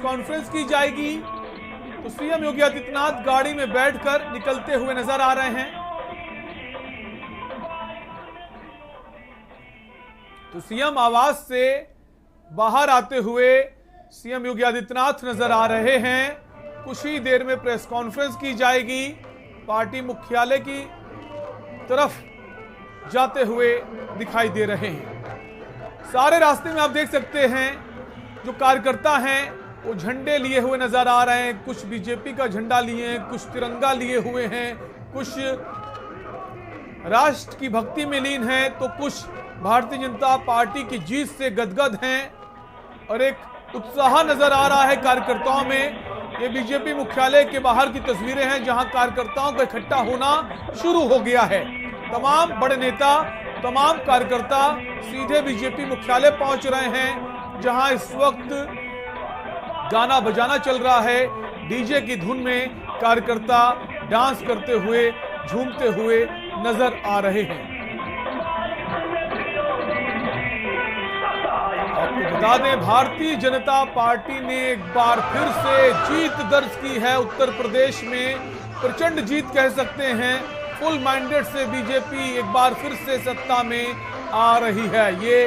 Conference की जाएगी। तो सीएम योगी आदित्यनाथ गाड़ी में बैठकर निकलते हुए नजर आ रहे हैं। तो सीएम आवास से बाहर आते हुए सीएम योगी आदित्यनाथ नजर आ रहे हैं। कुछ ही देर में प्रेस कॉन्फ्रेंस की जाएगी। पार्टी मुख्यालय की तरफ जाते हुए दिखाई दे रहे हैं। सारे रास्ते में आप देख सकते हैं जो कार्यकर्ता हैं वो झंडे लिए हुए नजर आ रहे हैं। कुछ बीजेपी का झंडा लिए हैं, कुछ तिरंगा लिए हुए हैं, कुछ राष्ट्र की भक्ति में लीन हैं, तो कुछ भारतीय जनता पार्टी की जीत से गदगद हैं और एक उत्साह नजर आ रहा है कार्यकर्ताओं में। ये बीजेपी मुख्यालय के बाहर की तस्वीरें हैं जहां कार्यकर्ताओं का इकट्ठा होना शुरू हो गया है। तमाम बड़े नेता, तमाम कार्यकर्ता सीधे बीजेपी मुख्यालय पहुंच रहे हैं जहां इस वक्त गाना बजाना चल रहा है। डीजे की धुन में कार्यकर्ता डांस करते हुए, झूमते हुए नजर आ रहे हैं। आपको बता दें, भारतीय जनता पार्टी ने एक बार फिर से जीत दर्ज की है। उत्तर प्रदेश में प्रचंड जीत कह सकते हैं। फुल माइंडेड से बीजेपी एक बार फिर से सत्ता में आ रही है। ये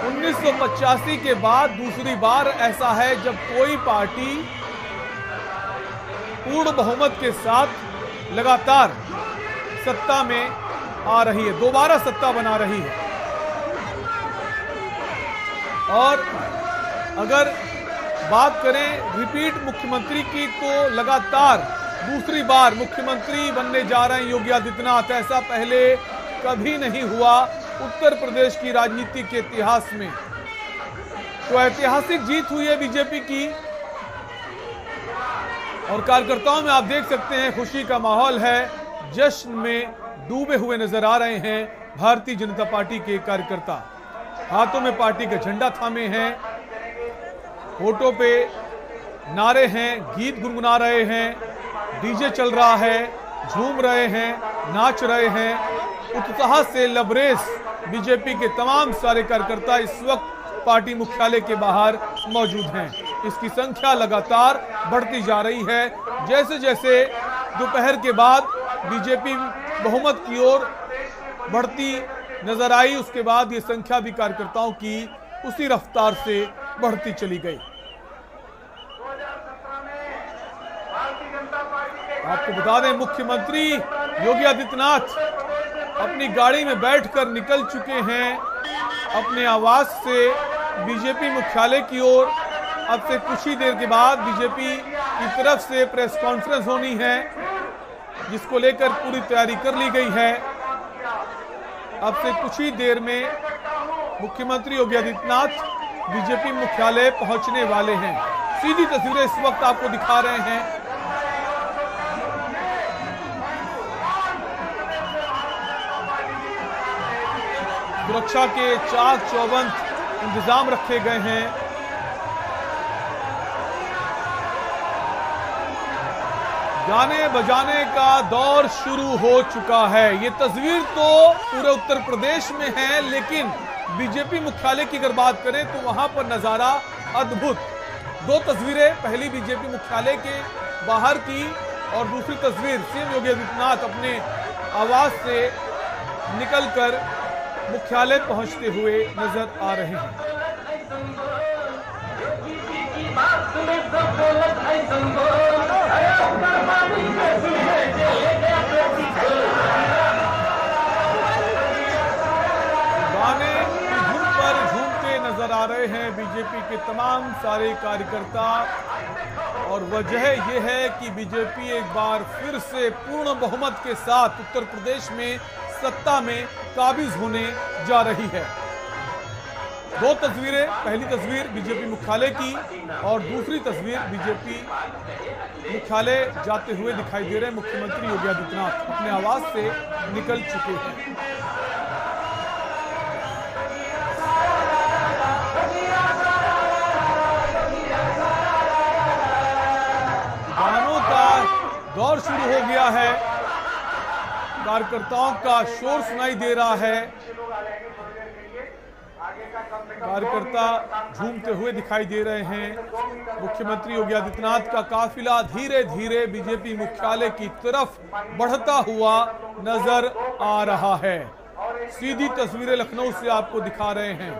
1985 के बाद दूसरी बार ऐसा है जब कोई पार्टी पूर्ण बहुमत के साथ लगातार सत्ता में आ रही है, दोबारा सत्ता बना रही है। और अगर बात करें रिपीट मुख्यमंत्री की, तो लगातार दूसरी बार मुख्यमंत्री बनने जा रहे हैं योगी आदित्यनाथ। ऐसा पहले कभी नहीं हुआ उत्तर प्रदेश की राजनीति के इतिहास में। तो ऐतिहासिक जीत हुई है बीजेपी की और कार्यकर्ताओं में आप देख सकते हैं खुशी का माहौल है। जश्न में डूबे हुए नजर आ रहे हैं भारतीय जनता पार्टी के कार्यकर्ता। हाथों में पार्टी का झंडा थामे हैं, होठों पे नारे हैं, गीत गुनगुना रहे हैं, डीजे चल रहा है, झूम रहे हैं, नाच रहे हैं। उत्साह से लबरेज बीजेपी के तमाम सारे कार्यकर्ता इस वक्त पार्टी मुख्यालय के बाहर मौजूद हैं। इसकी संख्या लगातार बढ़ती जा रही है। जैसे जैसे दोपहर के बाद बीजेपी बहुमत की ओर बढ़ती नजर आई, उसके बाद ये संख्या भी कार्यकर्ताओं की उसी रफ्तार से बढ़ती चली गई। आपको बता दें, मुख्यमंत्री योगी आदित्यनाथ अपनी गाड़ी में बैठकर निकल चुके हैं अपने आवास से बीजेपी मुख्यालय की ओर। अब से कुछ ही देर के बाद बीजेपी की तरफ से प्रेस कॉन्फ्रेंस होनी है, जिसको लेकर पूरी तैयारी कर ली गई है। अब से कुछ ही देर में मुख्यमंत्री योगी आदित्यनाथ बीजेपी मुख्यालय पहुंचने वाले हैं। सीधी तस्वीरें इस वक्त आपको दिखा रहे हैं। सुरक्षा के चाक चौबंद इंतजाम रखे गए हैं। गाने बजाने का दौर शुरू हो चुका है। ये तस्वीर तो पूरे उत्तर प्रदेश में है, लेकिन बीजेपी मुख्यालय की अगर बात करें तो वहां पर नजारा अद्भुत। दो तस्वीरें, पहली बीजेपी मुख्यालय के बाहर की और दूसरी तस्वीर सीएम योगी आदित्यनाथ अपने आवास से निकलकर मुख्यालय पहुंचते हुए नजर आ रहे हैं। गाने की धुन पर झूमते नजर आ रहे हैं बीजेपी के तमाम सारे कार्यकर्ता और वजह यह है कि बीजेपी एक बार फिर से पूर्ण बहुमत के साथ उत्तर प्रदेश में सत्ता में काबिज होने जा रही है। दो तस्वीरें, पहली तस्वीर बीजेपी मुख्यालय की और दूसरी तस्वीर बीजेपी मुख्यालय जाते हुए दिखाई दे रहे हैं। मुख्यमंत्री योगी आदित्यनाथ अपने आवास से निकल चुके हैं। गानों का दौर शुरू हो गया है, कार्यकर्ताओं का शोर सुनाई दे रहा है। कार्यकर्ता झूमते हुए दिखाई दे रहे हैं। मुख्यमंत्री योगी आदित्यनाथ का काफिला धीरे धीरे बीजेपी मुख्यालय की तरफ बढ़ता हुआ नजर आ रहा है। सीधी तस्वीरें लखनऊ से आपको दिखा रहे हैं।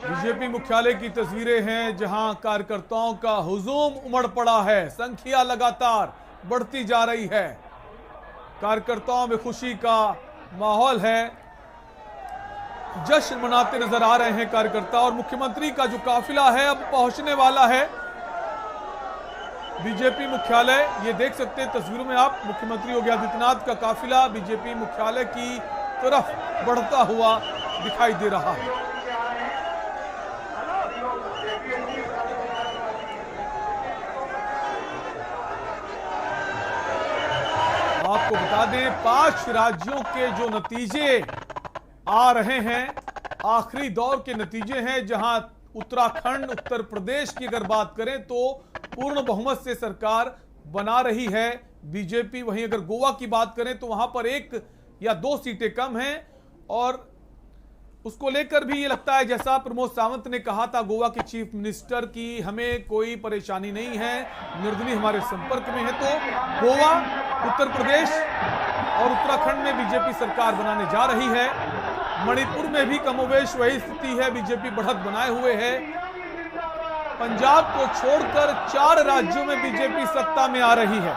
बीजेपी मुख्यालय की तस्वीरें हैं जहां कार्यकर्ताओं का हुजूम उमड़ पड़ा है। संख्या लगातार बढ़ती जा रही है। कार्यकर्ताओं में खुशी का माहौल है। जश्न मनाते नजर आ रहे हैं कार्यकर्ता। और मुख्यमंत्री का जो काफिला है अब पहुंचने वाला है बीजेपी मुख्यालय। ये देख सकते हैं तस्वीरों में आप, मुख्यमंत्री योगी आदित्यनाथ का काफिला बीजेपी मुख्यालय की तरफ बढ़ता हुआ दिखाई दे रहा है। आपको बता दें 5 राज्यों के जो नतीजे आ रहे हैं, आखिरी दौर के नतीजे हैं, जहां उत्तराखंड, उत्तर प्रदेश की अगर बात करें तो पूर्ण बहुमत से सरकार बना रही है बीजेपी। वहीं अगर गोवा की बात करें तो वहां पर 1 या 2 सीटें कम हैं। और उसको लेकर भी ये लगता है, जैसा प्रमोद सावंत ने कहा था गोवा के चीफ मिनिस्टर की, हमें कोई परेशानी नहीं है, निर्दलीय हमारे संपर्क में है। तो गोवा, उत्तर प्रदेश और उत्तराखंड में बीजेपी सरकार बनाने जा रही है। मणिपुर में भी कमोवेश वही स्थिति है, बीजेपी बढ़त बनाए हुए है। पंजाब को छोड़कर 4 राज्यों में बीजेपी सत्ता में आ रही है।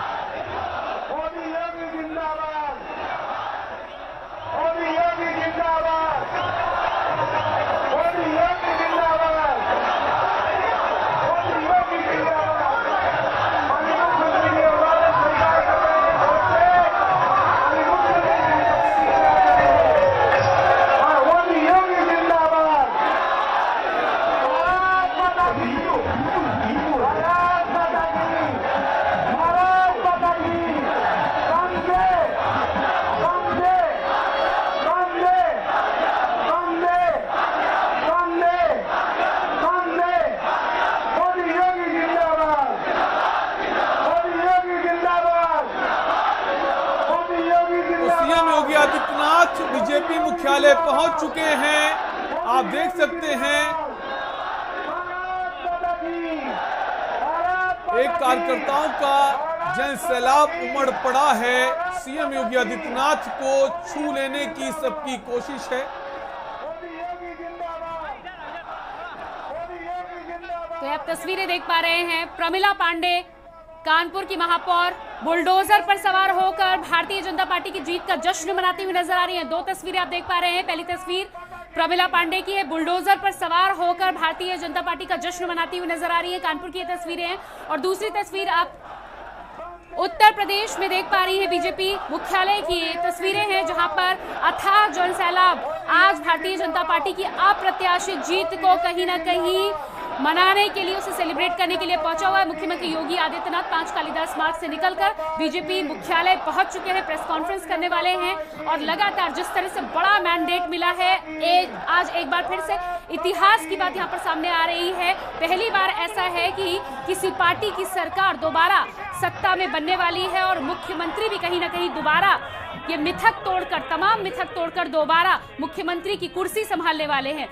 आदित्यनाथ बीजेपी मुख्यालय पहुंच चुके हैं। आप देख सकते हैं एक कार्यकर्ताओं का जन सैलाब उमड़ पड़ा है। सीएम योगी आदित्यनाथ को छू लेने की सबकी कोशिश है। तो आप तस्वीरें देख पा रहे हैं, प्रमिला पांडे कानपुर की महापौर बुलडोजर पर सवार होकर भारतीय जनता पार्टी की जीत का जश्न मनाती हुई नजर आ रही हैं। 2 तस्वीरें आप देख पा रहे हैं। पहली तस्वीर प्रमिला पांडे की है, बुलडोजर पर सवार होकर भारतीय जनता पार्टी का जश्न मनाती हुई नजर आ रही है। कानपुर की ये तस्वीरें हैं। और दूसरी तस्वीर आप उत्तर प्रदेश में देख पा रही है, बीजेपी मुख्यालय की ये तस्वीरें हैं जहां पर अथाह जन सैलाब आज भारतीय जनता पार्टी की अप्रत्याशित जीत को कहीं ना कहीं मनाने के लिए, उसे सेलिब्रेट करने के लिए पहुंचा हुआ है। मुख्यमंत्री योगी आदित्यनाथ 5 कालिदास मार्ग से निकलकर बीजेपी मुख्यालय पहुंच चुके हैं, प्रेस कॉन्फ्रेंस करने वाले हैं। और लगातार जिस तरह से बड़ा मैंडेट मिला है, आज एक बार फिर से इतिहास की बात यहां पर सामने आ रही है। पहली बार ऐसा है कि किसी पार्टी की सरकार दोबारा सत्ता में बनने वाली है और मुख्यमंत्री भी कहीं ना कहीं दोबारा ये मिथक तोड़कर, तमाम मिथक तोड़कर दोबारा मुख्यमंत्री की कुर्सी संभालने वाले हैं।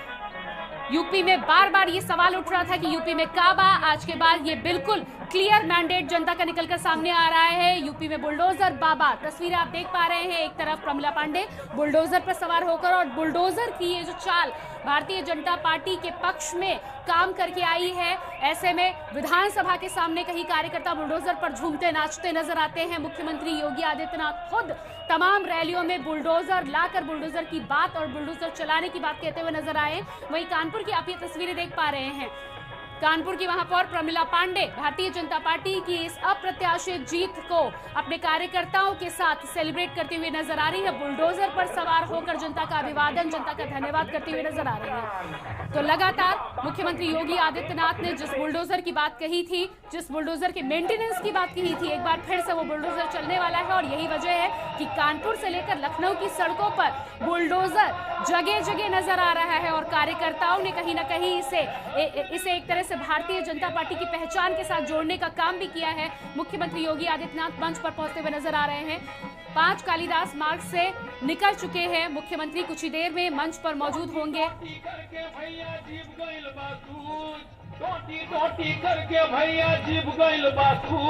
यूपी में बार बार ये सवाल उठ रहा था कि यूपी में काबा, आज के बाद ये बिल्कुल क्लियर मैंडेट जनता का निकलकर सामने आ रहा है। यूपी में बुलडोजर बाबा, तस्वीरें आप देख पा रहे हैं। एक तरफ प्रमिला पांडे बुलडोजर पर सवार होकर, और बुलडोजर की ये जो चाल भारतीय जनता पार्टी के पक्ष में काम करके आई है, ऐसे में विधानसभा के सामने कहीं कार्यकर्ता बुलडोजर पर झूमते नाचते नजर आते हैं। मुख्यमंत्री योगी आदित्यनाथ खुद तमाम रैलियों में बुलडोजर लाकर बुलडोजर की बात और बुलडोजर चलाने की बात कहते हुए नजर आए। वहीं कानपुर की आप ये तस्वीरें देख पा रहे हैं। कानपुर की महापौर प्रमिला पांडे भारतीय जनता पार्टी की इस अप्रत्याशित जीत को अपने कार्यकर्ताओं के साथ सेलिब्रेट करते हुए नजर आ रही है। बुलडोजर पर सवार होकर जनता का अभिवादन, जनता का धन्यवाद करते हुए नजर आ रही है। तो लगातार मुख्यमंत्री योगी आदित्यनाथ ने जिस बुलडोजर की बात कही थी, जिस बुलडोजर के मेंटेनेंस की बात कही थी, एक बार फिर से वो बुलडोजर चलने वाला है। और यही वजह है कि कानपुर से लेकर लखनऊ की सड़कों पर बुलडोजर जगह जगह नजर आ रहा है। और कार्यकर्ताओं ने कहीं ना कहीं इसे एक तरह से भारतीय जनता पार्टी की पहचान के साथ जोड़ने का काम भी किया है। मुख्यमंत्री योगी आदित्यनाथ मंच पर पहुंचते हुए नजर आ रहे हैं। 5 कालिदास मार्ग से निकल चुके हैं। मुख्यमंत्री कुछ ही देर में मंच पर मौजूद होंगे।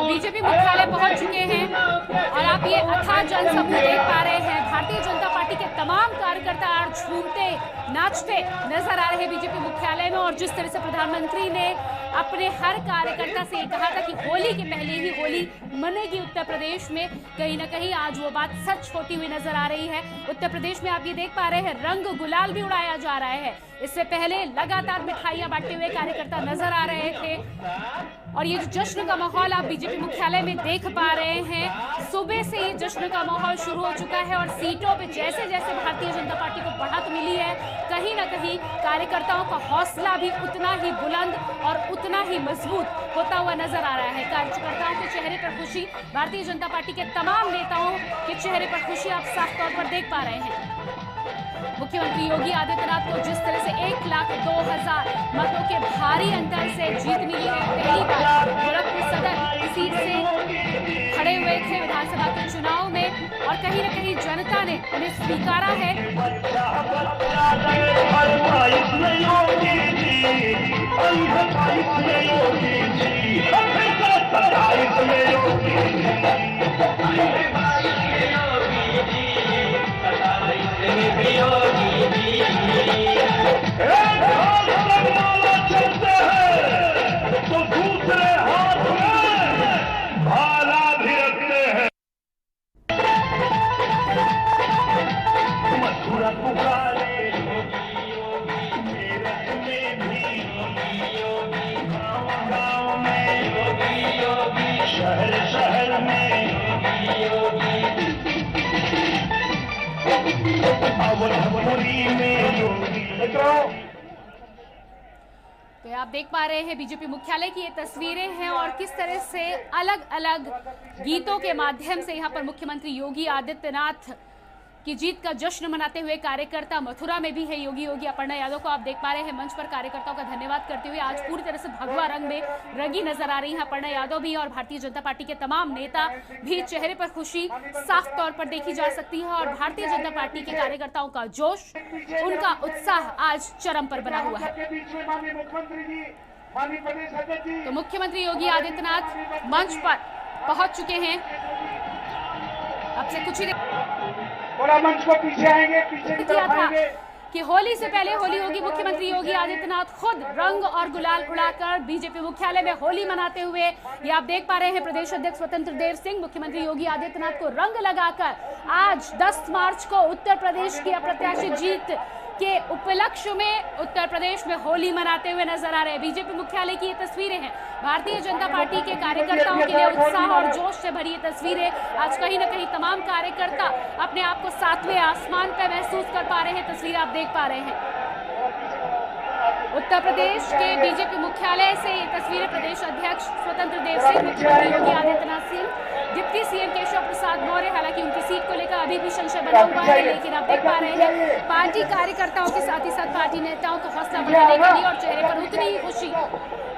बीजेपी मुख्यालय पहुंच चुके हैं और आप ये अथाह जनसमूह देख पा रहे हैं। भारतीय जनता पार्टी के तमाम कार्यकर्ता आज झूमते नाचते नजर आ रहे हैं बीजेपी मुख्यालय में। और जिस तरह से प्रधानमंत्री ने अपने हर कार्यकर्ता से कहा था कि होली के पहले ही होली मनेगी उत्तर प्रदेश में, कहीं ना कहीं आज वो बात सच होती हुई नजर आ रही है। उत्तर प्रदेश में आप ये देख पा रहे हैं रंग गुलाल भी उड़ाया जा रहा है। इससे पहले लगातार मिठाइयां बांटते हुए कार्यकर्ता नजर आ रहे थे और ये जो जश्न का माहौल आप बीजेपी मुख्यालय में देख पा रहे हैं, सुबह से ये जश्न का माहौल शुरू हो चुका है। और सीटों पे जैसे जैसे भारतीय जनता पार्टी को बढ़त मिली है, कहीं ना कहीं कार्यकर्ताओं का हौसला भी उतना ही बुलंद और उतना ही मजबूत होता हुआ नजर आ रहा है। कार्यकर्ताओं के चेहरे पर खुशी, भारतीय जनता पार्टी के तमाम नेताओं के चेहरे पर खुशी आप साफ तौर पर देख पा रहे हैं। मुख्यमंत्री योगी आदित्यनाथ को जिस तरह से 1,02,000 मतों के भारी अंतर से जीत मिली है, पहली बार गोरखपुर सदर सीट से खड़े हुए थे विधानसभा के चुनाव में और कहीं न कहीं जनता ने उन्हें स्वीकारा है। तो दूसरे हाथ में भाला भी रखते हैं। मथुरा पुकारे मेरठ में भी, गाँव में, शहर शहर में, अवधपुरी में योगी। तो आप देख पा रहे हैं बीजेपी मुख्यालय की ये तस्वीरें हैं और किस तरह से अलग अलग गीतों के माध्यम से यहाँ पर मुख्यमंत्री योगी आदित्यनाथ की जीत का जश्न मनाते हुए कार्यकर्ता, मथुरा में भी है योगी अपर्णा यादव को आप देख पा रहे हैं मंच पर कार्यकर्ताओं का धन्यवाद करते हुए। आज पूरी तरह से भगवा रंग में रंगी नजर आ रही है अपर्णा यादव भी और भारतीय जनता पार्टी के तमाम नेता भी। चेहरे पर खुशी साफ तौर पर देखी जा सकती है और भारतीय जनता पार्टी के कार्यकर्ताओं का जोश, उनका उत्साह आज चरम पर बना हुआ है। तो मुख्यमंत्री योगी आदित्यनाथ मंच पर पहुंच चुके हैं। अब से कुछ ही थोड़ा मंच को पीछे आएंगे, पीछे की तरफ आएंगे कि होली से पहले होली होगी। मुख्यमंत्री योगी आदित्यनाथ खुद रंग और गुलाल उड़ाकर बीजेपी मुख्यालय में होली मनाते हुए, ये आप देख पा रहे हैं प्रदेश अध्यक्ष स्वतंत्र देव सिंह मुख्यमंत्री योगी आदित्यनाथ को रंग लगाकर आज 10 मार्च को उत्तर प्रदेश की अप्रत्याशित जीत के उपलक्ष्य में उत्तर प्रदेश में होली मनाते हुए नजर आ रहे हैं। बीजेपी मुख्यालय की ये तस्वीरें हैं। भारतीय जनता पार्टी के कार्यकर्ताओं के लिए उत्साह और जोश से भरी ये तस्वीरें। आज कहीं ना कहीं तमाम कार्यकर्ता अपने आप को 7वें आसमान पर महसूस कर पा रहे हैं। तस्वीर आप देख पा रहे हैं उत्तर प्रदेश के बीजेपी मुख्यालय से। ये तस्वीरें प्रदेश अध्यक्ष स्वतंत्र देव सिंह, मुख्यमंत्री योगी आदित्यनाथ सिंह, डिप्टी सीएम केशव प्रसाद मौर्य। हालांकि उनकी सीट को लेकर अभी भी संशय बना हुआ है, लेकिन आप देख पा रहे हैं पार्टी कार्यकर्ताओं के साथ ही साथ पार्टी नेताओं को हौसला बढ़ाने के लिए और चेहरे पर उतनी ही खुशी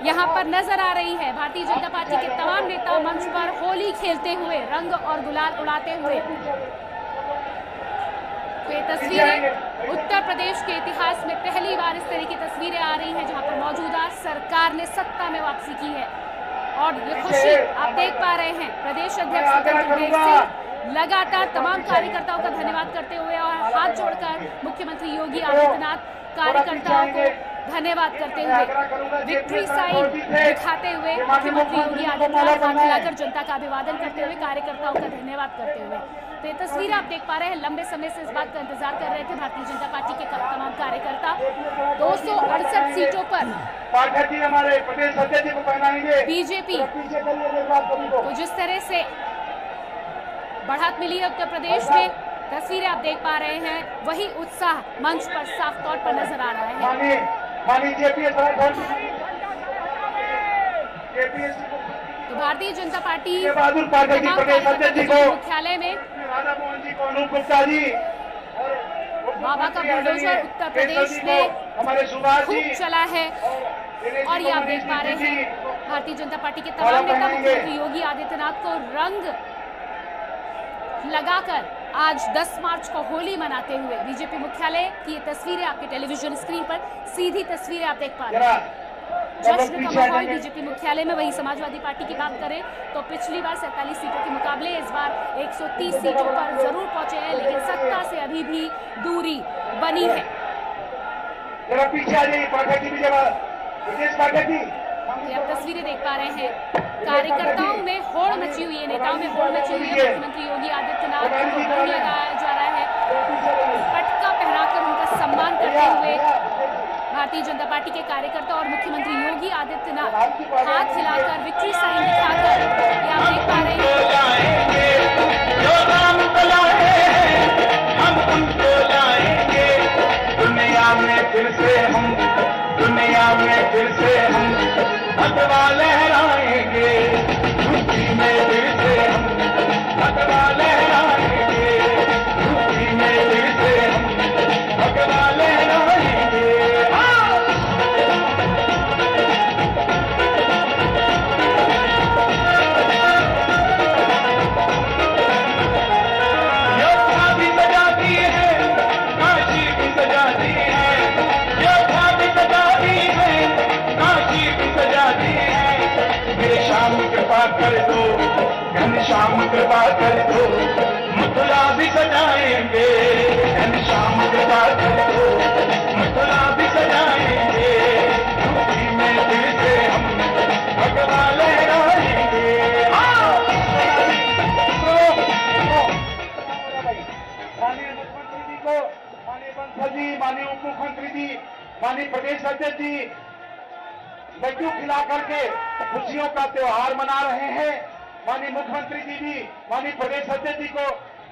यहाँ पर नजर आ रही है। भारतीय जनता पार्टी के तमाम नेता मंच पर होली खेलते हुए, रंग और गुलाल उड़ाते हुए। तो ये तस्वीरें उत्तर प्रदेश के इतिहास में पहली बार इस तरह की तस्वीरें आ रही हैं, जहां पर मौजूदा सरकार ने सत्ता में वापसी की है और ये खुशी आप देख पा रहे हैं। प्रदेश अध्यक्ष स्वतंत्र देव सिंह लगातार तमाम कार्यकर्ताओं का धन्यवाद करते हुए और हाथ जोड़कर मुख्यमंत्री योगी आदित्यनाथ कार्यकर्ताओं को धन्यवाद करते हुए, विक्ट्री साइन दिखाते हुए मुख्यमंत्री योगी आदित्यनाथ हाथ मिलाकर जनता का अभिवादन करते हुए, कार्यकर्ताओं का धन्यवाद करते हुए। तो ये तस्वीर आप देख पा रहे हैं। लंबे समय से इस बात का इंतजार कर रहे थे भारतीय जनता पार्टी के तमाम कार्यकर्ता। 268 सीटों पर हमारे प्रदेश अध्यक्ष को पहनाएंगे। बीजेपी को जिस तरह से बढ़त मिली है उत्तर प्रदेश में, तस्वीरें आप देख पा रहे हैं, वही उत्साह मंच पर साफ तौर पर नजर आ रहा है। तो भारतीय जनता पार्टी मुख्यालय में बाबा का बुलडोजर उत्तर प्रदेश में खूब चला है और ये आप देख पा रहे हैं भारतीय जनता पार्टी के तमाम नेता मुख्यमंत्री योगी आदित्यनाथ को रंग लगाकर आज 10 मार्च को होली मनाते हुए बीजेपी मुख्यालय की ये तस्वीरें आपके टेलीविजन स्क्रीन पर सीधी तस्वीरें आप देख पा रहे हैं। जश्न का माहौल बीजेपी मुख्यालय में। वही समाजवादी पार्टी की बात करें तो पिछली बार 47 सीटों के मुकाबले इस बार 130 सीटों पर जरूर पहुंचे हैं, लेकिन सत्ता से अभी भी दूरी बनी है। जरा पीछे आ जाइए, पाठक जी भी जरा, विदेश पाठक जी। ये आप तस्वीरें देख पा रहे हैं, कार्यकर्ताओं में होड़ मची हुई है, नेताओं में होड़ मची हुई है। मुख्यमंत्री योगी आदित्यनाथ को होड़ लगाया जा रहा है, पटका पहनाकर उनका सम्मान करते हुए भारतीय जनता पार्टी के कार्यकर्ता और मुख्यमंत्री योगी आदित्यनाथ हाथ हिलाकर विक्ट्री साइन दिखाकर ये आप देख पा रहे हैं। जो नाम बुलाए हम उनको लाएंगे, दुनिया में फिर से हम भगवा लहराएंगे, यूपी में फिर से हम भगवा लहराएंगे, यूपी में फिर से हम भगवा लहराएंगे। योद्धा भी सजा दी है, काशी भी सजा दी है, योद्धा भी सजा दी है, काशी भी सजा दी है। मेरे श्याम कृपा कर दो, घनश्याम कृपा कर दो, मथुरा भी सजाएंगे, घनश्याम कृपा कर दो, मथुरा भी सजाएंगे, यूपी में फिर से हम भगवा लहराएंगे। माननीय मुख्यमंत्री जी को, माननीय बंसल जी, माननीय उप मुख्यमंत्री जी, माननीय प्रदेश अध्यक्ष जी लड्डू खिला करके खुशियों का त्योहार मना रहे हैं। माननीय मुख्यमंत्री जी भी, माननीय प्रदेश अध्यक्ष जी को,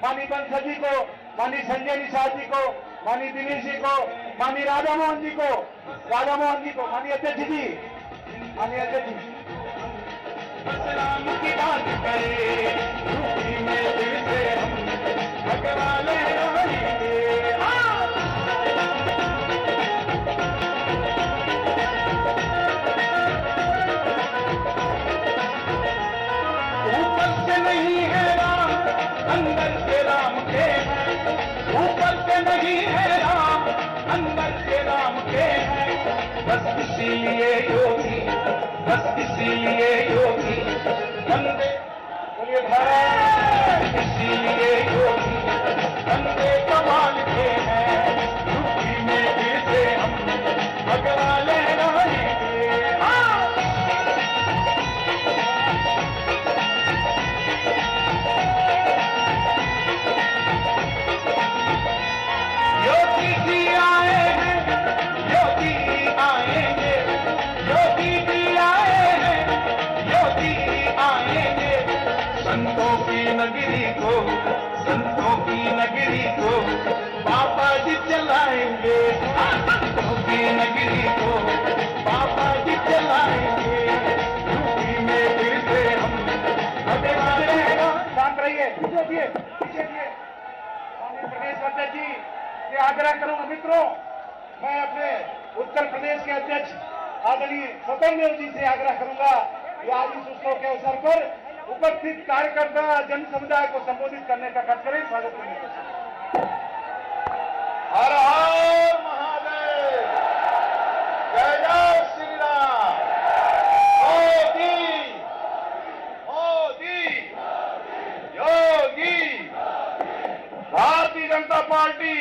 माननीय बंसल जी को, माननीय संजय निषाद जी को, माननीय दिनेश जी को, माननीय राधा मोहन जी को, माननीय अध्यक्ष जी, माननीय अध्यक्ष जी। बस राम की बात करे, यूपी में फिर से हम भगवा लहराएंगे। ऊपर से नहीं है राम, अंदर से राम के हैं, ऊपर से नहीं है राम, अंदर से राम के हैं। बस इसीलिए योगी, बस इसीलिए योगी वंदे, बोलिए भारत, इसीलिए योगी वंदे कमाल के हैं, यूपी में फिर से हम भगवा लहराएंगे। योगी जी आए हैं, योगी आएंगे, योगी जी आए हैं, योगी आएंगे। संतों की नगरी को, संतों की नगरी को बाबा जी चलाएंगे, संतों की नगरी को बाबा जी चलाएंगे, यूपी में फिर से हम भगवा लहराएंगे। शांत रहिए, पीछे दिए, पीछे दिए। माननीय प्रदेश अध्यक्ष जी से आग्रह करूंगा, मित्रों, मैं अपने उत्तर प्रदेश के अध्यक्ष आदरणीय स्वतंत्र देव जी से आग्रह करूंगा कि आज इस उत्सव के अवसर पर उपस्थित कार्यकर्ता जन समुदाय को संबोधित करने का कार्य करें। स्वागत करने का। हर हर महादेव, जय जय श्री राम। मोदी, मोदी, योगी, भारतीय जनता पार्टी,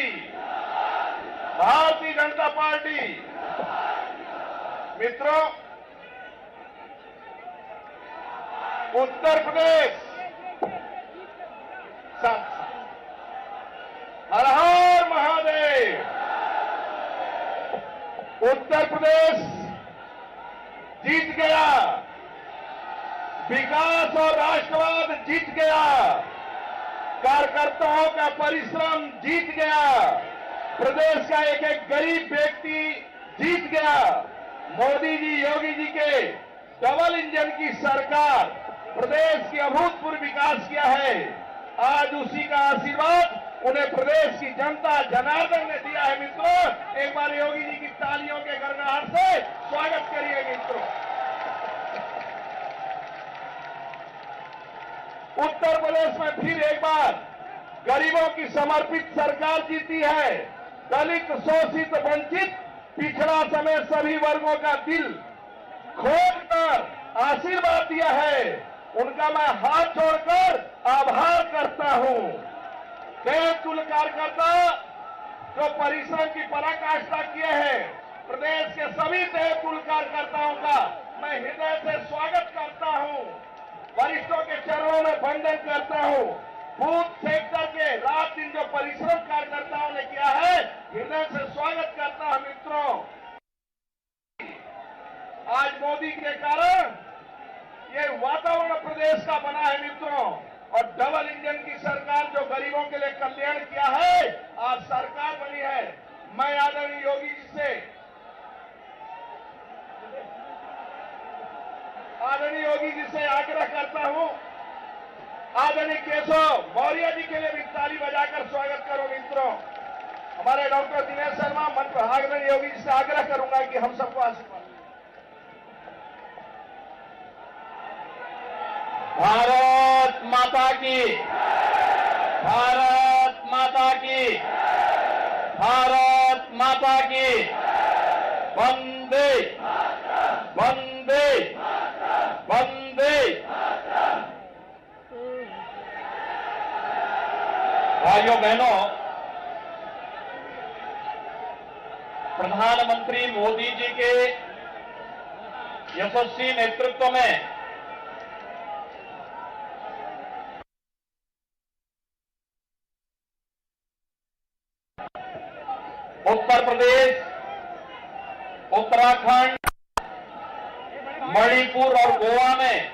भारतीय जनता पार्टी। मित्रों, उत्तर प्रदेश, हर हर महादेव। उत्तर प्रदेश जीत गया, विकास और राष्ट्रवाद जीत गया, कार्यकर्ताओं का परिश्रम जीत गया, प्रदेश का एक एक गरीब व्यक्ति जीत गया। मोदी जी, योगी जी के डबल इंजन की सरकार प्रदेश की अभूतपूर्व विकास किया है। आज उसी का आशीर्वाद उन्हें प्रदेश की जनता जनार्दन ने दिया है। मित्रों, एक बार योगी जी की तालियों के गड़गड़ाहट से स्वागत करिए। मित्रों, उत्तर प्रदेश में फिर एक बार गरीबों की समर्पित सरकार जीती है। दलित, शोषित, वंचित, पिछड़ा समेत सभी वर्गों का दिल खोलकर आशीर्वाद दिया है। उनका मैं हाथ जोड़कर आभार करता हूं। देवतुल कार्यकर्ता जो परिश्रम की पराकाष्ठा किए हैं, प्रदेश के सभी देवतुल कार्यकर्ताओं का मैं हृदय से स्वागत करता हूं। वरिष्ठों के चरणों में वंदन करता हूं। बूथ सेक्टर के रात दिन जो परिश्रम कार्यकर्ताओं ने किया है, हृदय से स्वागत करता हूं। मित्रों, आज मोदी के कारण ये वातावरण प्रदेश का बना है मित्रों, और डबल इंजन की सरकार जो गरीबों के लिए कल्याण किया है, आज सरकार बनी है। मैं आदरणीय योगी जी से आग्रह करता हूं, आदरणीय केशव मौर्य जी के लिए भी ताली बजाकर स्वागत करो मित्रों। हमारे डॉक्टर दिनेश शर्मा मंच पर आदरणीय योगी जी से आग्रह करूंगा कि हम सबको आशीर्वाद। भारत माता की, भारत माता की, भारत माता की, वंदे वंदे वंदे। भाइयों बहनों, प्रधानमंत्री मोदी जी के यशस्वी नेतृत्व में उत्तर प्रदेश, उत्तराखंड, मणिपुर और गोवा में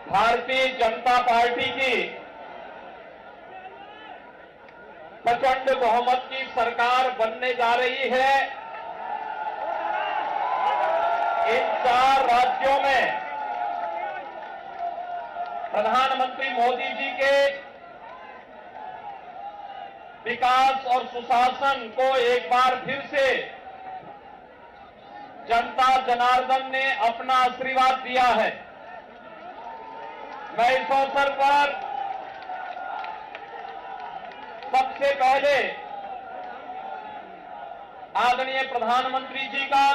भारतीय जनता पार्टी की प्रचंड बहुमत की सरकार बनने जा रही है। इन 4 राज्यों में प्रधानमंत्री मोदी जी के विकास और सुशासन को एक बार फिर से जनता जनार्दन ने अपना आशीर्वाद दिया है। मैं इस अवसर पर सबसे पहले आदरणीय प्रधानमंत्री जी का,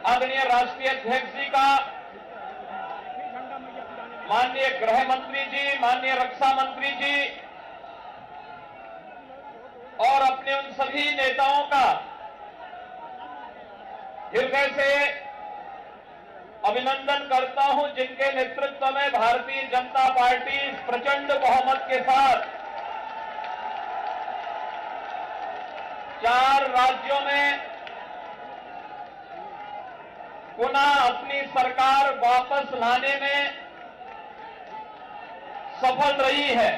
आदरणीय राष्ट्रीय अध्यक्ष जी का, माननीय गृह मंत्री जी, माननीय रक्षा मंत्री जी और अपने उन सभी नेताओं का हृदय से अभिनंदन करता हूं, जिनके नेतृत्व में भारतीय जनता पार्टी प्रचंड बहुमत के साथ 4 राज्यों में पुनः अपनी सरकार वापस लाने में सफल रही है।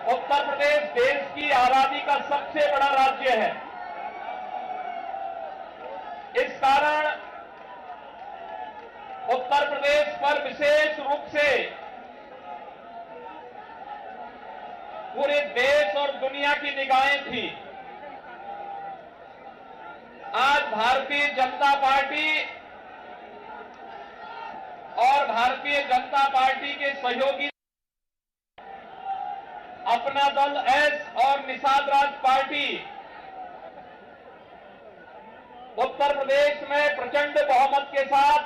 उत्तर प्रदेश देश की आबादी का सबसे बड़ा राज्य है। इस कारण उत्तर प्रदेश पर विशेष रूप से पूरे देश और दुनिया की निगाहें थी। आज भारतीय जनता पार्टी और भारतीय जनता पार्टी के सहयोगी अपना दल एस और निषाद राज पार्टी उत्तर प्रदेश में प्रचंड बहुमत के साथ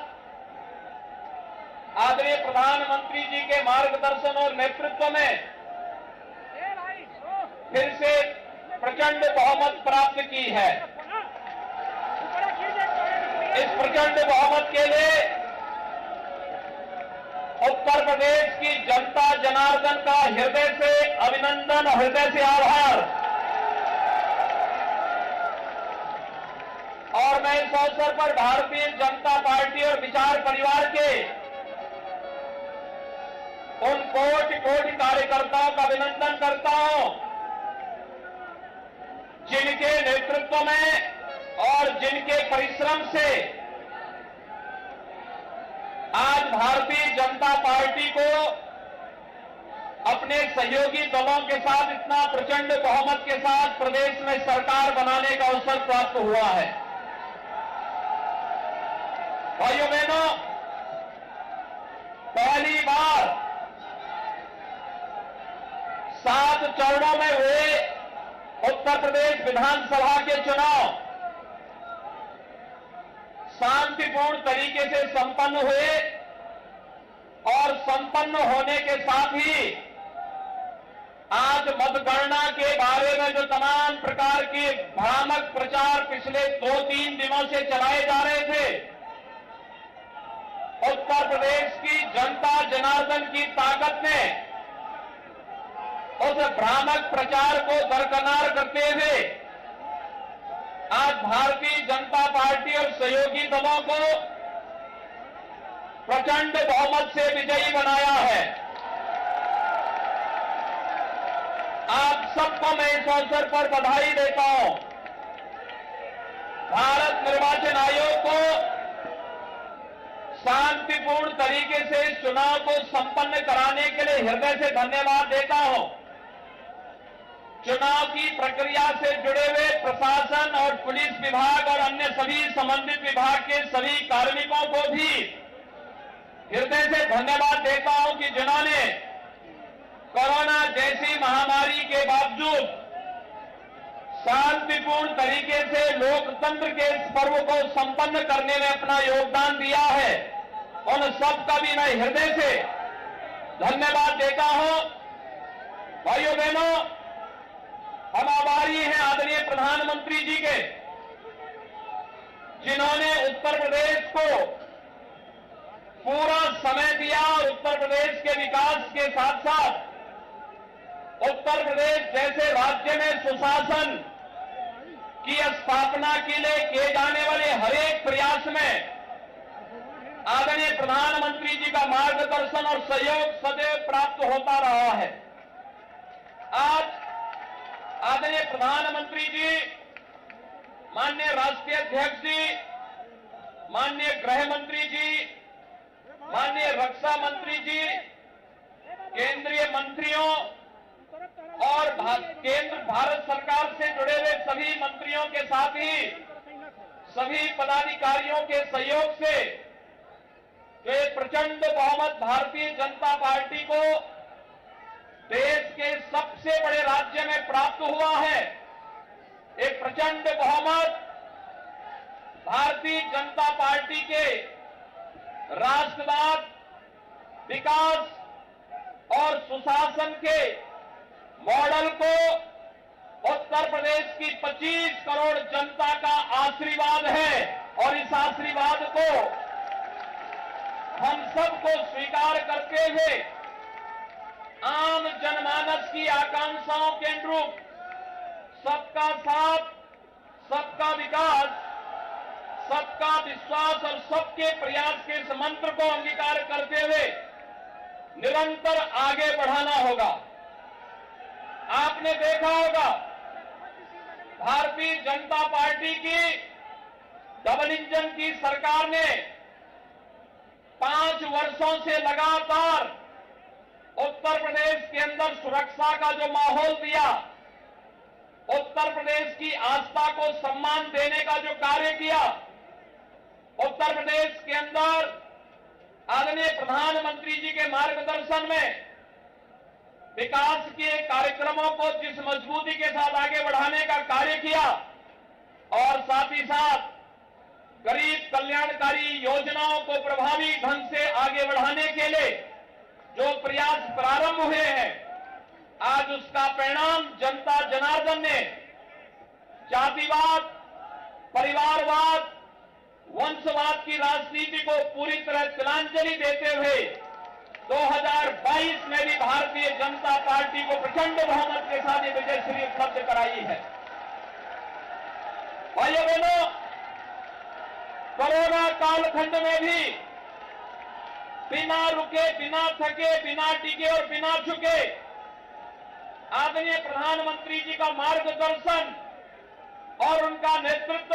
आदरणीय प्रधानमंत्री जी के मार्गदर्शन और नेतृत्व में फिर से प्रचंड बहुमत प्राप्त की है। इस प्रचंड बहुमत के लिए उत्तर प्रदेश की जनता जनार्दन का हृदय से अभिनंदन, हृदय से आभार। और मैं इस अवसर पर भारतीय जनता पार्टी और विचार परिवार के उन कोटि कोटि कार्यकर्ताओं का अभिनंदन करता हूं, जिनके नेतृत्व में और जिनके परिश्रम से आज भारतीय जनता पार्टी को अपने सहयोगी दलों के साथ इतना प्रचंड बहुमत के साथ प्रदेश में सरकार बनाने का अवसर प्राप्त हुआ है। भाइयों बहनों, पहली बार 7 चरणों में हुए उत्तर प्रदेश विधानसभा के चुनाव शांतिपूर्ण तरीके से संपन्न हुए और संपन्न होने के साथ ही आज मतगणना के बारे में जो तमाम प्रकार के भ्रामक प्रचार पिछले 2-3 दिनों से चलाए जा रहे थे, उत्तर प्रदेश की जनता जनार्दन की ताकत ने उस भ्रामक प्रचार को दरकिनार करते हुए आज भारतीय जनता पार्टी और सहयोगी दलों को प्रचंड बहुमत से विजयी बनाया है। आप सबको मैं इस अवसर पर बधाई देता हूं। भारत निर्वाचन आयोग को शांतिपूर्ण तरीके से इस चुनाव को संपन्न कराने के लिए हृदय से धन्यवाद देता हूं। चुनाव की प्रक्रिया से जुड़े हुए प्रशासन और पुलिस विभाग और अन्य सभी संबंधित विभाग के सभी कार्मिकों को भी हृदय से धन्यवाद देता हूं कि जिन्होंने कोरोना जैसी महामारी के बावजूद शांतिपूर्ण तरीके से लोकतंत्र के इस पर्व को संपन्न करने में अपना योगदान दिया है। उन सबका भी मैं हृदय से धन्यवाद देता हूं। भाइयों बहनों, हम आभारी हैं आदरणीय प्रधानमंत्री जी के, जिन्होंने उत्तर प्रदेश को पूरा समय दिया और उत्तर प्रदेश के विकास के साथ साथ उत्तर प्रदेश जैसे राज्य में सुशासन की स्थापना के लिए किए जाने वाले हर एक प्रयास में आदरणीय प्रधानमंत्री जी का मार्गदर्शन और सहयोग सदैव प्राप्त होता रहा है। आज आदरणीय प्रधानमंत्री जी, माननीय राष्ट्रीय अध्यक्ष जी, माननीय गृह मंत्री जी, माननीय रक्षा मंत्री जी, केंद्रीय मंत्रियों और केंद्र भारत सरकार से जुड़े हुए सभी मंत्रियों के साथ ही सभी पदाधिकारियों के सहयोग से जो प्रचंड बहुमत भारतीय जनता पार्टी को देश के सबसे बड़े राज्य में प्राप्त हुआ है। एक प्रचंड बहुमत भारतीय जनता पार्टी के राष्ट्रवाद, विकास और सुशासन के मॉडल को उत्तर प्रदेश की 25 करोड़ जनता का आशीर्वाद है और इस आशीर्वाद को हम सबको स्वीकार करते हुए आम जनमानस की आकांक्षाओं के अनुरूप सबका साथ, सबका विकास, सबका विश्वास और सबके प्रयास के इस मंत्र को अंगीकार करते हुए निरंतर आगे बढ़ाना होगा। आपने देखा होगा भारतीय जनता पार्टी की डबल इंजन की सरकार ने 5 वर्षों से लगातार उत्तर प्रदेश के अंदर सुरक्षा का जो माहौल दिया, उत्तर प्रदेश की आस्था को सम्मान देने का जो कार्य किया, उत्तर प्रदेश के अंदर आदरणीय प्रधानमंत्री जी के मार्गदर्शन में विकास के कार्यक्रमों को जिस मजबूती के साथ आगे बढ़ाने का कार्य किया और साथ ही साथ गरीब कल्याणकारी योजनाओं को प्रभावी ढंग से आगे बढ़ाने के लिए जो प्रयास प्रारंभ हुए हैं, आज उसका परिणाम जनता जनार्दन ने जातिवाद, परिवारवाद, वंशवाद की राजनीति को पूरी तरह तिलांजलि देते हुए 2022 में भी भारतीय जनता पार्टी को प्रचंड बहुमत के साथ ये विजय श्री उपलब्ध कराई है। भाइयों बहनों, कोरोना कालखंड में भी बिना रुके, बिना थके, बिना टिके और बिना झुके आदरणीय प्रधानमंत्री जी का मार्गदर्शन और उनका नेतृत्व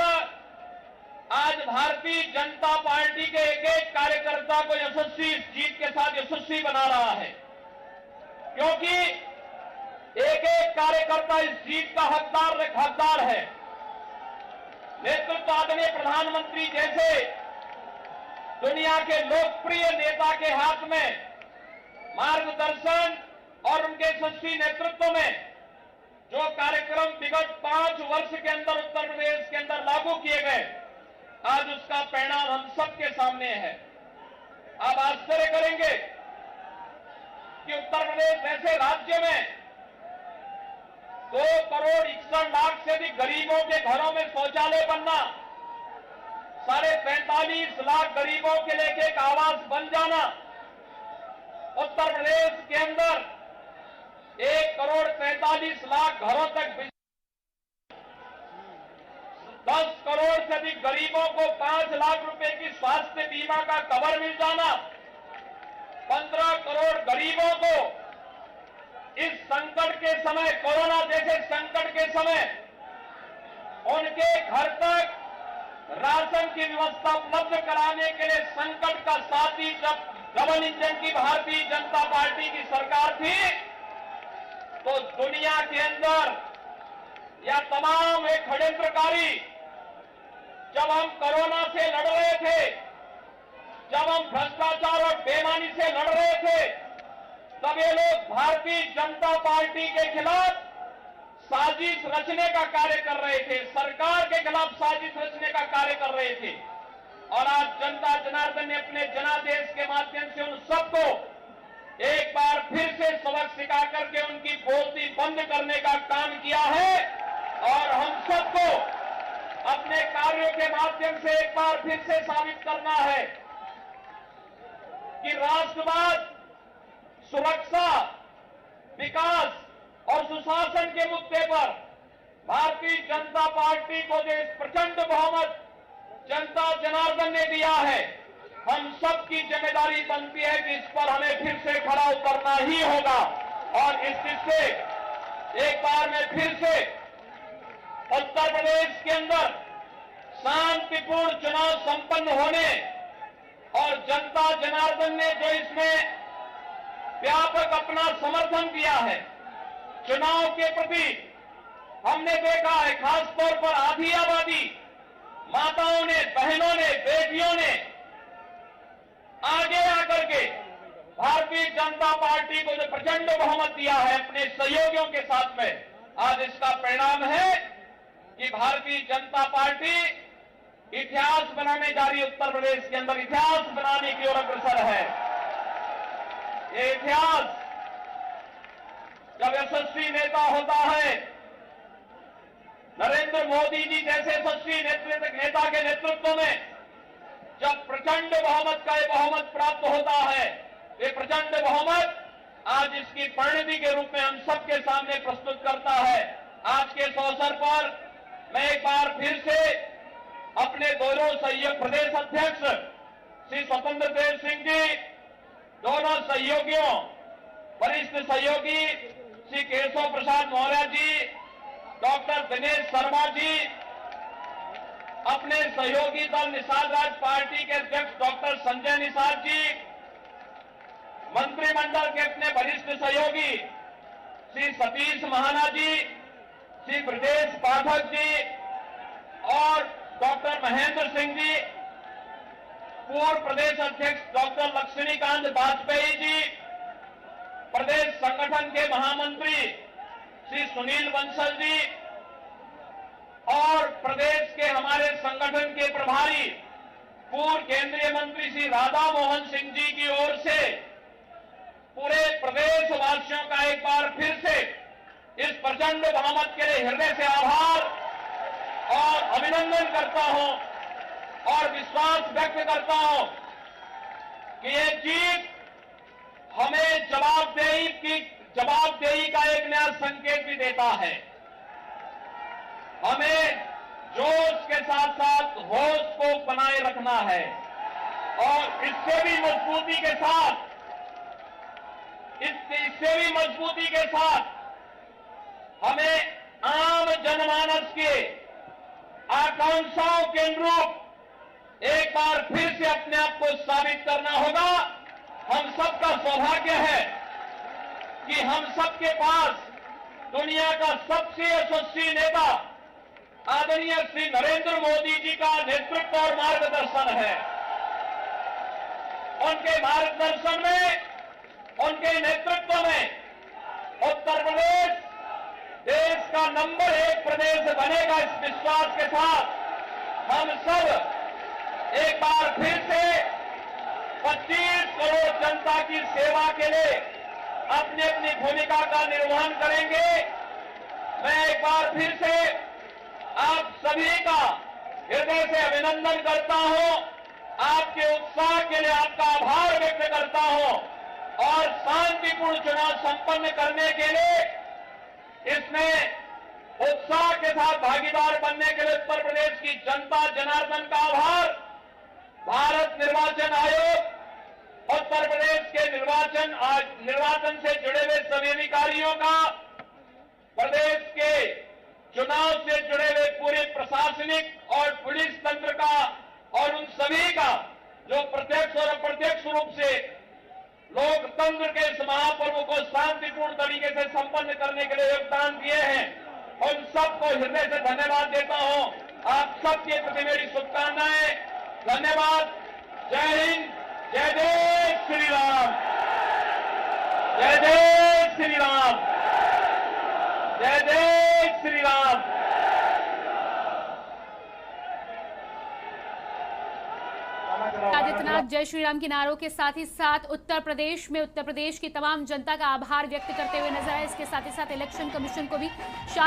आज भारतीय जनता पार्टी के एक एक कार्यकर्ता को यशस्वी जीत के साथ यशस्वी बना रहा है, क्योंकि एक एक कार्यकर्ता इस जीत का हकदार है। नेतृत्व आदरणीय प्रधानमंत्री जैसे दुनिया के लोकप्रिय नेता के हाथ में मार्गदर्शन और उनके यशस्वी नेतृत्व में जो कार्यक्रम विगत 5 वर्ष के अंदर उत्तर प्रदेश के अंदर लागू किए गए, आज उसका परिणाम हम सबके सामने है। आप आश्चर्य करेंगे कि उत्तर प्रदेश जैसे राज्य में 2 करोड़ 61 लाख से अधिक गरीबों के घरों में शौचालय बनना, 45.5 लाख गरीबों के लिए एक आवास बन जाना, उत्तर प्रदेश के अंदर 1 करोड़ 45 लाख घरों तक 10 करोड़ से अधिक गरीबों को 5 लाख रुपए की स्वास्थ्य बीमा का कवर मिल जाना, 15 करोड़ गरीबों को इस संकट के समय, कोरोना जैसे संकट के समय उनके घर तक राशन की व्यवस्था उपलब्ध कराने के लिए संकट का साथी जब डबल इंजन की भारतीय जनता पार्टी की सरकार थी, तो दुनिया के अंदर या तमाम एक षड्यंत्रकारी जब हम कोरोना से लड़ रहे थे, जब हम भ्रष्टाचार और बेईमानी से लड़ रहे थे, तब ये लोग भारतीय जनता पार्टी के खिलाफ साजिश रचने का कार्य कर रहे थे, सरकार के खिलाफ साजिश रचने का कार्य कर रहे थे। और आज जनता जनार्दन ने अपने जनादेश के माध्यम से उन सबको एक बार फिर से सबक सिखा करके उनकी बोलती बंद करने का काम किया है। और हम सबको अपने कार्यों के माध्यम से एक बार फिर से साबित करना है कि राष्ट्रवाद, सुरक्षा, विकास और सुशासन के मुद्दे पर भारतीय जनता पार्टी को जो इस प्रचंड बहुमत जनता जनार्दन ने दिया है, हम सबकी जिम्मेदारी बनती है कि इस पर हमें फिर से खड़ा उतरना ही होगा। और इस से एक बार मैं फिर से उत्तर प्रदेश के अंदर शांतिपूर्ण चुनाव संपन्न होने और जनता जनार्दन ने जो इसमें व्यापक अपना समर्थन दिया है चुनाव के प्रति, हमने देखा है खासतौर पर आधी आबादी, माताओं ने, बहनों ने, बेटियों ने आगे आकर के भारतीय जनता पार्टी को जो प्रचंड बहुमत दिया है अपने सहयोगियों के साथ में, आज इसका परिणाम है कि भारतीय जनता पार्टी इतिहास बनाने जा रही है। उत्तर प्रदेश के अंदर इतिहास बनाने की ओर अग्रसर है। ये इतिहास जब यशस्वी नेता होता है, नरेंद्र मोदी जी जैसे यशस्वी नेता के नेतृत्व में जब प्रचंड बहुमत का ये बहुमत प्राप्त होता है, ये प्रचंड बहुमत आज इसकी परिणति के रूप में हम सबके सामने प्रस्तुत करता है। आज के इस अवसर पर मैं एक बार फिर से अपने दोनों सहयोग प्रदेश अध्यक्ष श्री स्वतंत्र देव सिंह जी, दोनों सहयोगियों, वरिष्ठ सहयोगी श्री केशव प्रसाद मौर्य जी, डॉक्टर दिनेश शर्मा जी, अपने सहयोगी दल निषाद राज पार्टी के अध्यक्ष डॉक्टर संजय निषाद जी, मंत्रिमंडल के अपने वरिष्ठ सहयोगी श्री सतीश महाना जी, श्री ब्रजेश पाठक जी और डॉक्टर महेंद्र सिंह जी, पूर्व प्रदेश अध्यक्ष डॉक्टर लक्ष्मीकांत वाजपेयी जी, प्रदेश संगठन के महामंत्री श्री सुनील बंसल जी और प्रदेश के हमारे संगठन के प्रभारी पूर्व केंद्रीय मंत्री श्री राधा मोहन सिंह जी की ओर से पूरे प्रदेश वासियों का एक बार फिर से इस प्रचंड बहुमत के लिए हृदय से आभार और अभिनंदन करता हूं और विश्वास व्यक्त करता हूं कि ये जीत हमें जवाबदेही का एक नया संकेत भी देता है। हमें जोश के साथ साथ होश को बनाए रखना है और इससे भी मजबूती के साथ हमें आम जनमानस के आकांक्षाओं के अनुरूप एक बार फिर से अपने आप को साबित करना होगा। हम सबका सौभाग्य है कि हम सबके पास दुनिया का सबसे यशस्वी नेता आदरणीय श्री नरेंद्र मोदी जी का नेतृत्व और मार्गदर्शन है। उनके मार्गदर्शन में, उनके नेतृत्व में उत्तर प्रदेश देश का नंबर 1 प्रदेश बनेगा। इस विश्वास के साथ हम सब एक बार फिर से 25 करोड़ जनता की सेवा के लिए अपनी अपनी भूमिका का निर्वहन करेंगे। मैं एक बार फिर से आप सभी का हृदय से अभिनंदन करता हूं, आपके उत्साह के लिए आपका आभार व्यक्त करता हूं और शांतिपूर्ण चुनाव संपन्न करने के लिए इसमें उत्साह के साथ भागीदार बनने के लिए उत्तर प्रदेश की जनता जनार्दन का आभार। भारत निर्वाचन आयोग, उत्तर प्रदेश के निर्वाचन से जुड़े हुए सभी अधिकारियों का, प्रदेश के चुनाव से जुड़े हुए पूरे प्रशासनिक और पुलिस तंत्र का और उन सभी का जो प्रत्यक्ष और अप्रत्यक्ष रूप से लोकतंत्र के इस महापर्व को शांतिपूर्ण तरीके से संपन्न करने के लिए योगदान दिए हैं, उन सबको हृदय से धन्यवाद देता हूं। आप सबके प्रति मेरी शुभकामनाएं। धन्यवाद। जय हिंद, जय जय श्री राम, जय जय श्री राम, जय जय श्री राम। आदित्यनाथ जय श्री राम के नारों के साथ ही साथ उत्तर प्रदेश में उत्तर प्रदेश की तमाम जनता का आभार व्यक्त करते हुए नजर आए। इसके साथ ही साथ इलेक्शन कमीशन को भी शान